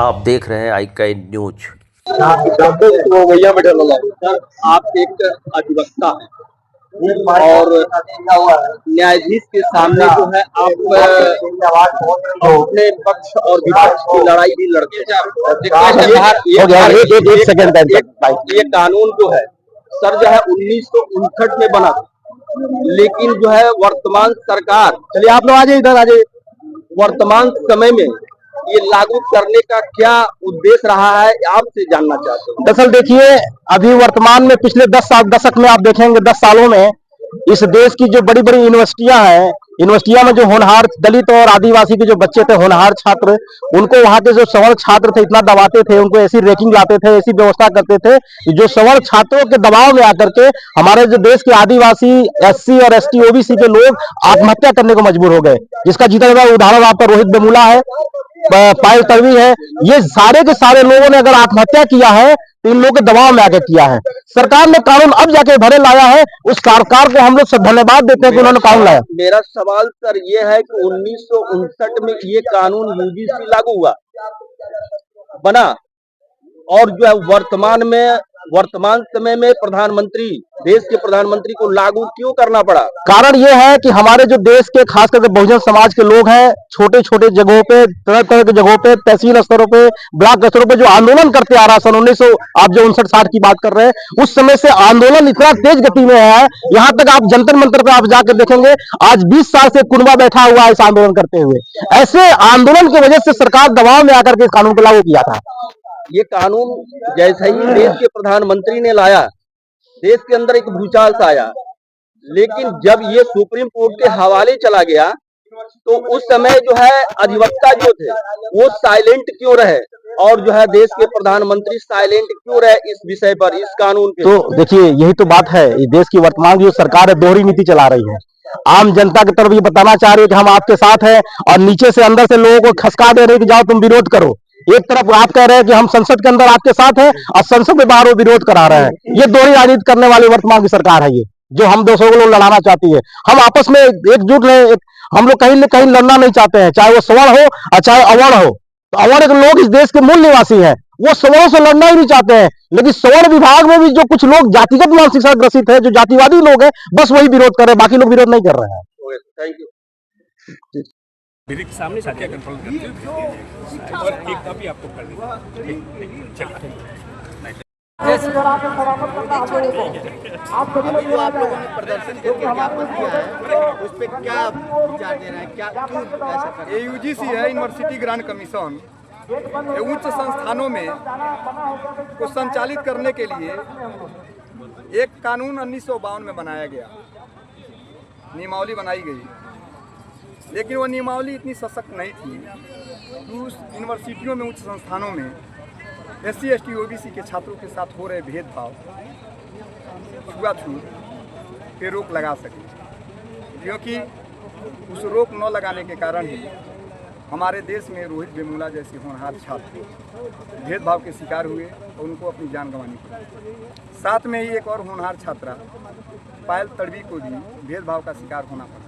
आप देख रहे हैं आई न्यूज। तो भैया सर, आप एक अधिवक्ता हैं और न्यायाधीश के सामने जो है आप अपने पक्ष और विपक्ष की लड़ाई भी लड़ते हैं। ये कानून जो है सर जो है 1959 में बना, लेकिन जो है वर्तमान सरकार, चलिए आप लोग आ जाइए, इधर आ जाइए, वर्तमान समय में ये लागू करने का क्या उद्देश्य रहा है आपसे जानना चाहते हैं। दरअसल देखिए, अभी वर्तमान में पिछले 10 साल दशक में आप देखेंगे 10 सालों में इस देश की जो बड़ी बड़ी यूनिवर्सिटियां हैं, यूनिवर्सिटियां में जो होनहार दलित और आदिवासी के जो बच्चे थे, होनहार छात्र, उनको वहां के जो सवर्ण छात्र थे इतना दबाते थे, उनको ऐसी रैंकिंग लाते थे, ऐसी व्यवस्था करते थे कि जो सवर्ण छात्रों के दबाव में आकर के हमारे जो देश के आदिवासी, एससी और एसटी, ओबीसी के लोग आत्महत्या करने को मजबूर हो गए। जिसका जीता हुआ उदाहरण आपका रोहित वेमुला है, पायल तड़वी है। ये सारे के सारे लोगों ने अगर आत्महत्या किया है तो इन लोगों के दबाव में आकर किया है। सरकार ने कानून अब जाके भरे लाया है, उस सरकार को हम लोग सब धन्यवाद देते हैं कि उन्होंने कानून लाया। मेरा सवाल सर ये है कि 1959 में ये कानून यूजीसी लागू हुआ बना और जो है वर्तमान समय में प्रधानमंत्री, देश के प्रधानमंत्री को लागू क्यों करना पड़ा? कारण यह है कि हमारे जो देश के खास करके बहुजन समाज के लोग हैं, छोटे छोटे जगहों पे, तरह तरह की जगहों पे, तहसील स्तरों पे, ब्लॉक स्तरों पे जो आंदोलन करते आ रहा है सन 1900, आप जो 59-60 की बात कर रहे हैं, उस समय से आंदोलन इतना तेज गति में है, यहाँ तक आप जंतर मंतर पे आप जाकर देखेंगे आज 20 साल से कुनबा बैठा हुआ है इस आंदोलन करते हुए। ऐसे आंदोलन की वजह से सरकार दबाव में आकर के इस कानून को लागू किया था। ये कानून जैसे ही देश के प्रधानमंत्री ने लाया, देश के अंदर एक भूचाल सा आया, लेकिन जब ये सुप्रीम कोर्ट के हवाले चला गया तो उस समय जो है अधिवक्ता जो थे वो साइलेंट क्यों रहे और जो है देश के प्रधानमंत्री साइलेंट क्यों रहे इस विषय पर, इस कानून पे? तो देखिए, यही तो बात है, देश की वर्तमान जो सरकार है दोहरी नीति चला रही है। आम जनता की तरफ ये बताना चाह रही है कि हम आपके साथ हैं और नीचे से अंदर से लोगों को खसका दे रहे हैं कि जाओ तुम विरोध करो। एक तरफ आप कह रहे हैं कि हम संसद के अंदर आपके साथ हैं और संसद के बाहर वो विरोध करा रहे हैं। ये दोहरी राजनीति करने वाली वर्तमान की सरकार है, ये जो हम दोस्तों को लड़ाना चाहती है। हम आपस में एकजुट रहे, हम लोग कहीं न कहीं लड़ना नहीं चाहते हैं, चाहे वो सवर्ण हो और चाहे अवर्ण हो। तो अवर्ण के लोग इस देश के मूल निवासी हैं, वो सवर्णों से लड़ना ही नहीं चाहते हैं, लेकिन सवर्ण विभाग में भी जो कुछ लोग जातिगत मानसिकता ग्रसित है, जो जातिवादी लोग हैं, बस वही विरोध कर रहे हैं, बाकी लोग विरोध नहीं कर रहे हैं। Thank you. मेरे सामने साथिया कंट्रोल करते हो और एक कॉपी आपको कर देंगे। चलिए, आप लोगों ने प्रदर्शन करके ज्ञापन दिया है, उस पे क्या विचार दे रहे हैं, क्या क्यों ऐसा कर रहे हैं? यूजीसी है, यूनिवर्सिटी ग्रांट कमीशन, उच्च संस्थानों में को संचालित करने के लिए एक कानून 1952 में बनाया गया, नियमावली बनाई गई, लेकिन वो नियमावली इतनी सशक्त नहीं थी। उस यूनिवर्सिटियों में, उच्च संस्थानों में एससी, एसटी, ओबीसी के छात्रों के साथ हो रहे भेदभाव, छुआछूत पे रोक लगा सके, क्योंकि उस रोक न लगाने के कारण ही हमारे देश में रोहित वेमुला जैसे होनहार छात्र भेदभाव के शिकार हुए और उनको अपनी जान गंवानी पड़ी। साथ में ही एक और होनहार छात्रा पायल तड़वी को भी भेदभाव का शिकार होना पड़ा।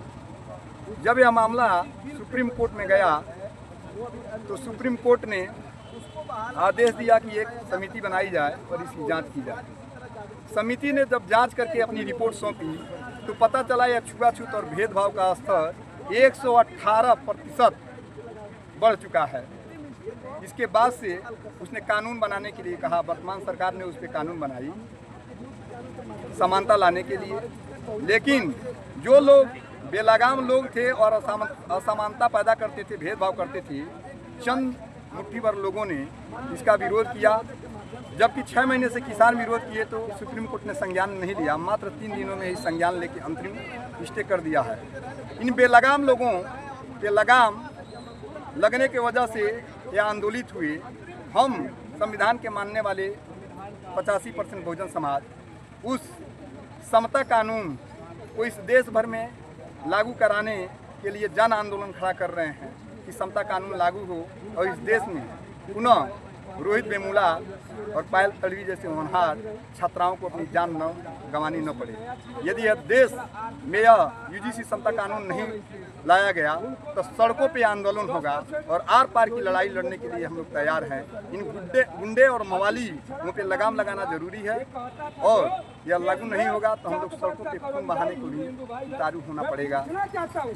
जब यह मामला सुप्रीम कोर्ट में गया तो सुप्रीम कोर्ट ने आदेश दिया कि एक समिति बनाई जाए और इसकी जांच की जाए। समिति ने जब जांच करके अपनी रिपोर्ट सौंपी तो पता चला यह छुआछूत और भेदभाव का स्तर 118% बढ़ चुका है। इसके बाद से उसने कानून बनाने के लिए कहा, वर्तमान सरकार ने उस पर कानून बनाई समानता लाने के लिए, लेकिन जो लोग बेलगाम लोग थे और असमानता पैदा करते थे, भेदभाव करते थे, चंद मुट्ठी भर लोगों ने इसका विरोध किया। जबकि 6 महीने से किसान विरोध किए तो सुप्रीम कोर्ट ने संज्ञान नहीं लिया, मात्र 3 दिनों में ही संज्ञान लेकर अंतरिम स्टे कर दिया है। इन बेलगाम लोगों के लगाम लगने की वजह से ये आंदोलित हुए। हम संविधान के मानने वाले 85% बहुजन समाज उस समता कानून को इस देश भर में लागू कराने के लिए जन आंदोलन खड़ा कर रहे हैं कि समता कानून लागू हो और इस देश में पुनः रोहित वेमुला और पायल तड़वी जैसे होनहार छात्राओं को अपनी जान न गंवानी न पड़े। यदि यह देश में यह यूजीसी समता कानून नहीं लाया गया तो सड़कों पे आंदोलन होगा और आर पार की लड़ाई लड़ने के लिए हम लोग तैयार हैं। इन गुंडे और मवालियों पे लगाम लगाना जरूरी है और यह लागू नहीं होगा तो हम लोग सड़कों पे खून बहाने को भी उतारू होना पड़ेगा।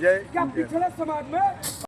जय हिंद।